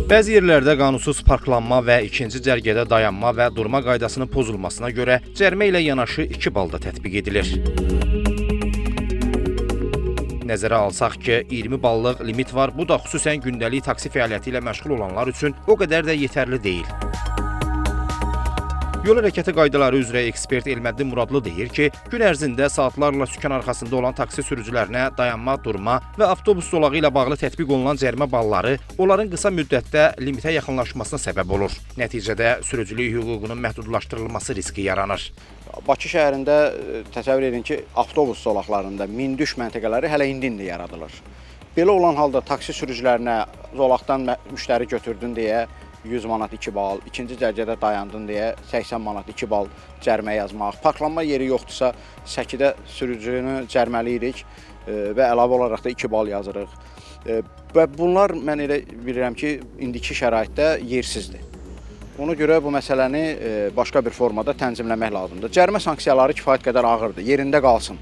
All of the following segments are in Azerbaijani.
Bəzi yerlərdə qanunsuz parklanma və ikinci cərgədə dayanma və durma qaydasının pozulmasına görə cərimə ilə yanaşı 2 bal da tətbiq edilir. Nəzərə alsaq ki, 20 ballıq limit var, bu da xüsusən gündəlik taksi fəaliyyəti ilə məşğul olanlar üçün o qədər də yetərli deyil. Yol hərəkəti qaydaları üzrə ekspert Elməddin Muradlı deyir ki, gün ərzində saatlarla sükan arxasında olan taksi sürücülərinə dayanma, durma və avtobus zolağı ilə bağlı tətbiq olunan cərimə balları onların qısa müddətdə limitə yaxınlaşmasına səbəb olur. Nəticədə sürücülük hüququnun məhdudlaşdırılması riski yaranır. Bakı şəhərində təsəvvür edin ki, avtobus zolaqlarında min-düş məntəqələri hələ indi yaradılır. Belə olan halda taksi sürücülərinə zolaqdan müştəri götürdün deyə 100 manat 2 bal, ikinci dərəcədə dayandın deyə 80 manat 2 bal cərimə yazmaq, parklanma yeri yoxdursa səkidə sürücünü cərməliyirik və əlavə olaraq da 2 bal yazırıq. Və bunlar mən elə bilirəm ki, indiki şəraitdə yersizdir. Ona görə bu məsələni başqa bir formada tənzimləmək lazımdır. Cərimə sanksiyaları kifayət qədər ağırdır, yerində qalsın.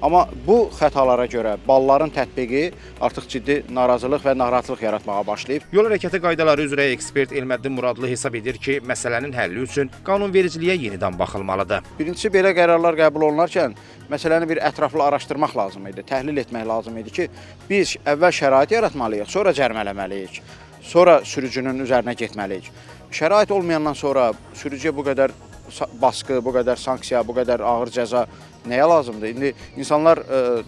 Amma bu xətalara görə balların tətbiqi artıq ciddi narazılıq və narahatlıq yaratmağa başlayıb. Yol hərəkəti qaydaları üzrə ekspert Elməddin Muradlı hesab edir ki, məsələnin həlli üçün qanunvericiliyə yenidən baxılmalıdır. Birincisi, belə qərarlar qəbul olunarkən məsələni bir ətraflı araşdırmaq lazım idi, təhlil etmək lazım idi ki, biz əvvəl şərait yaratmalıyıq, sonra cərimələməliyik, sonra sürücünün üzərinə getməliyik. Şərait olmayandan sonra sürücüyə bu qədər baskı, bu qədər sanksiya, bu qədər ağır cəza nəyə lazımdır? İndi insanlar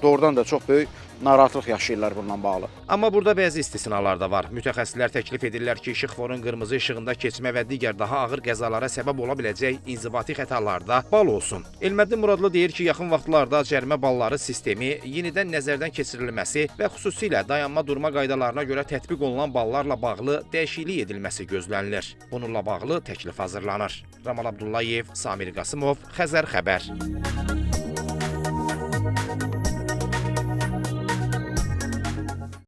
doğrudan da çox böyük narahatlıq yaşayırlar bununla bağlı. Amma burada bəzi istisnalar da var. Mütəxəssislər təklif edirlər ki, işıqforun qırmızı işığında keçmə və digər daha ağır qəzalara səbəb ola biləcək inzibati xətalarda bal olsun. Elməddin Muradlı deyir ki, yaxın vaxtlarda cərimə balları sistemi yenidən nəzərdən keçirilməsi və xüsusilə dayanma-durma qaydalarına görə tətbiq olunan ballarla bağlı dəyişiklik edilməsi gözlənilir. Bununla bağlı təklif hazırlanır. Ramal Abdullayev, Samir Qasımov, Xəzər xəbər.